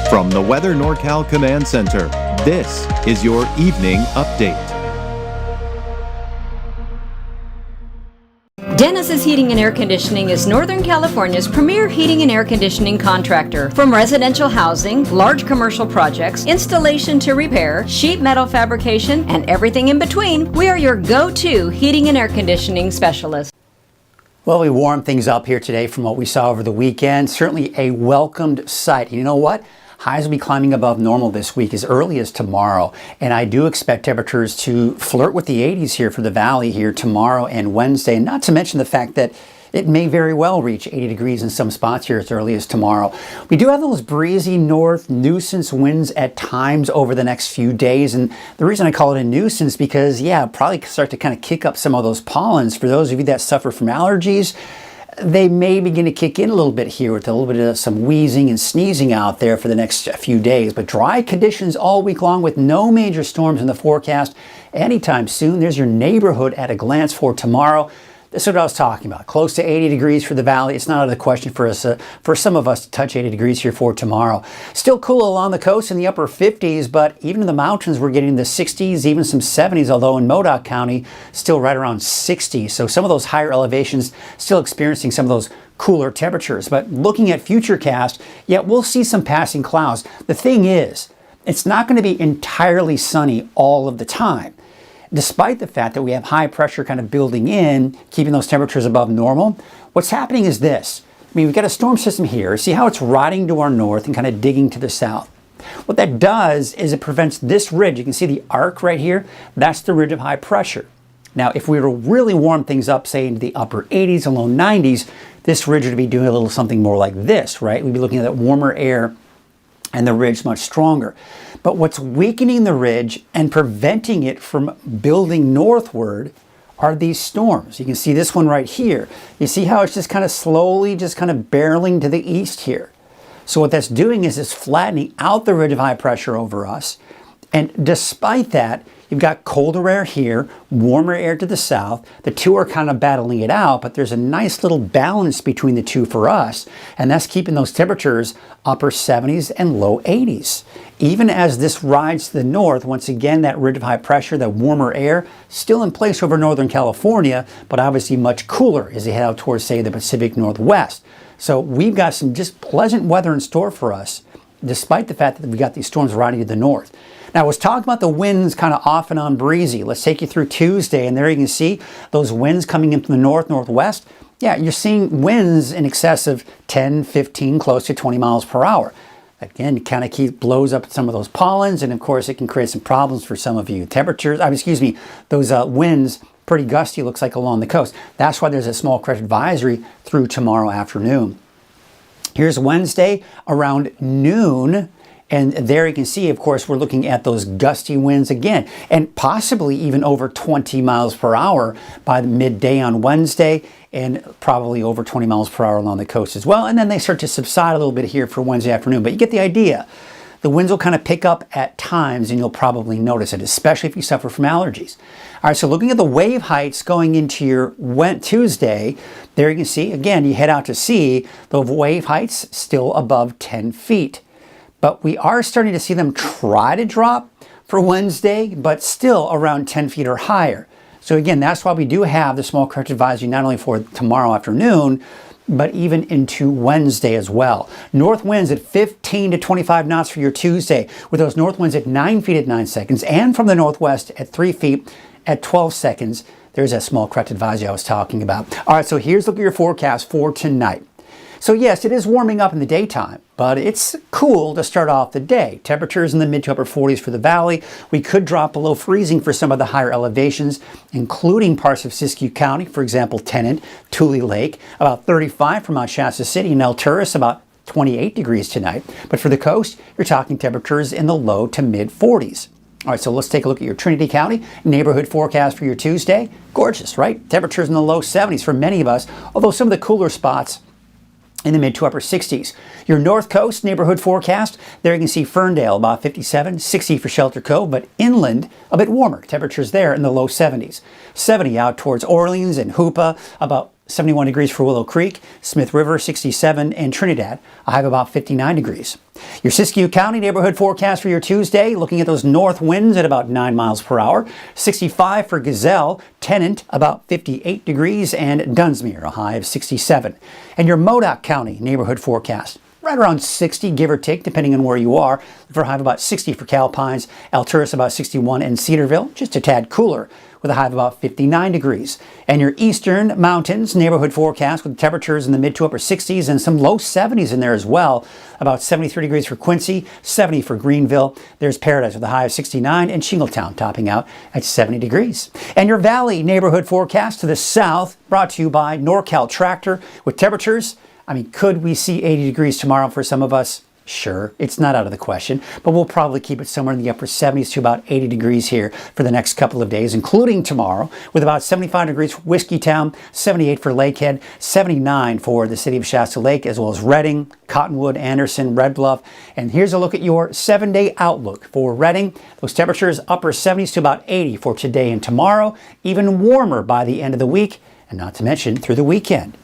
From the Weather NorCal Command Center, this is your Evening Update. Dennis's Heating and Air Conditioning is Northern California's premier heating and air conditioning contractor. From residential housing, large commercial projects, installation to repair, sheet metal fabrication, and everything in between, we are your go-to heating and air conditioning specialist. Well, we warmed things up here today from what we saw over the weekend. Certainly a welcomed sight. You know what? Highs will be climbing above normal this week as early as tomorrow. And I do expect temperatures to flirt with the 80s here for the valley here tomorrow and Wednesday. And not to mention the fact that it may very well reach 80 degrees in some spots here as early as tomorrow. We do have those breezy north nuisance winds at times over the next few days. And the reason I call it a nuisance because, yeah, probably start to kind of kick up some of those pollens. For those of you that suffer from allergies, they may begin to kick in a little bit here with a little bit of some wheezing and sneezing out there for the next few days. But dry conditions all week long with no major storms in the forecast anytime soon. There's your neighborhood at a glance for tomorrow. This is what I was talking about. Close to 80 degrees for the valley. It's not out of the question for us, for some of us to touch 80 degrees here for tomorrow. Still cool along the coast in the upper 50s, but even in the mountains, we're getting the 60s, even some 70s, although in Modoc County, still right around 60. So some of those higher elevations still experiencing some of those cooler temperatures. But looking at futurecast, yeah, we'll see some passing clouds. The thing is, it's not going to be entirely sunny all of the time. Despite the fact that we have high pressure kind of building in, keeping those temperatures above normal, what's happening is this. I mean, we've got a storm system here. See how it's riding to our north and kind of digging to the south. What that does is it prevents this ridge. You can see the arc right here. That's the ridge of high pressure. Now, if we were to really warm things up, say into the upper 80s and low 90s, this ridge would be doing a little something more like this, right? We'd be looking at that warmer air and the ridge much stronger. But what's weakening the ridge and preventing it from building northward are these storms. You can see this one right here. You see how it's just kind of slowly, just kind of barreling to the east here. So what that's doing is it's flattening out the ridge of high pressure over us. And despite that, you've got colder air here, warmer air to the south. The two are kind of battling it out, but there's a nice little balance between the two for us, and that's keeping those temperatures upper 70s and low 80s. Even as this rides to the north, once again, that ridge of high pressure, that warmer air, still in place over Northern California, but obviously much cooler as they head out towards, say, the Pacific Northwest. So we've got some just pleasant weather in store for us, despite the fact that we've got these storms riding to the north. Now, I was talking about the winds kind of off and on breezy. Let's take you through Tuesday, and there you can see those winds coming in from the north, northwest. Yeah, you're seeing winds in excess of 10, 15, close to 20 miles per hour. Again, it kind of blows up some of those pollens, and of course, it can create some problems for some of you. Temperatures, those winds, pretty gusty, looks like along the coast. That's why there's a small crash advisory through tomorrow afternoon. Here's Wednesday around noon. And there you can see, of course, we're looking at those gusty winds again, and possibly even over 20 miles per hour by the midday on Wednesday, and probably over 20 miles per hour along the coast as well. And then they start to subside a little bit here for Wednesday afternoon, but you get the idea. The winds will kind of pick up at times, and you'll probably notice it, especially if you suffer from allergies. All right, so looking at the wave heights going into your Tuesday, there you can see, again, you head out to sea, the wave heights still above 10 feet. But we are starting to see them try to drop for Wednesday, but still around 10 feet or higher. So again, that's why we do have the small crash advisory not only for tomorrow afternoon, but even into Wednesday as well. North winds at 15 to 25 knots for your Tuesday, with those north winds at 9 feet at 9 seconds, and from the northwest at 3 feet at 12 seconds. There's that small crash advisory I was talking about. All right, so here's a look at your forecast for tonight. So yes, it is warming up in the daytime, but it's cool to start off the day. Temperatures in the mid to upper 40s for the valley. We could drop below freezing for some of the higher elevations, including parts of Siskiyou County, for example, Tennant, Tule Lake, about 35 for Mount Shasta City, and El Turris, about 28 degrees tonight. But for the coast, you're talking temperatures in the low to mid 40s. All right, so let's take a look at your Trinity County neighborhood forecast for your Tuesday. Gorgeous, right? Temperatures in the low 70s for many of us, although some of the cooler spots in the mid to upper 60s. Your North Coast neighborhood forecast, there you can see Ferndale about 57, 60 for Shelter Cove, but inland a bit warmer. Temperatures there in the low 70s. 70 out towards Orleans and Hoopa, about 71 degrees for Willow Creek, Smith River 67, and Trinidad, a high of about 59 degrees. Your Siskiyou County neighborhood forecast for your Tuesday, looking at those north winds at about 9 miles per hour, 65 for Gazelle, Tennant about 58 degrees, and Dunsmuir, a high of 67. And your Modoc County neighborhood forecast, right around 60, give or take, depending on where you are, for a high of about 60 for Calpines, Alturas about 61, and Cedarville, just a tad cooler, with a high of about 59 degrees. And your Eastern Mountains neighborhood forecast with temperatures in the mid to upper 60s and some low 70s in there as well. About 73 degrees for Quincy, 70 for Greenville. There's Paradise with a high of 69 and Shingletown topping out at 70 degrees. And your Valley neighborhood forecast to the south brought to you by NorCal Tractor with temperatures. Could we see 80 degrees tomorrow for some of us? Sure, it's not out of the question, but we'll probably keep it somewhere in the upper 70s to about 80 degrees here for the next couple of days, including tomorrow, with about 75 degrees for Whiskeytown, 78 for Lakehead, 79 for the city of Shasta Lake, as well as Redding, Cottonwood, Anderson, Red Bluff. And here's a look at your 7-day outlook for Redding. Those temperatures upper 70s to about 80 for today and tomorrow, even warmer by the end of the week, and not to mention through the weekend.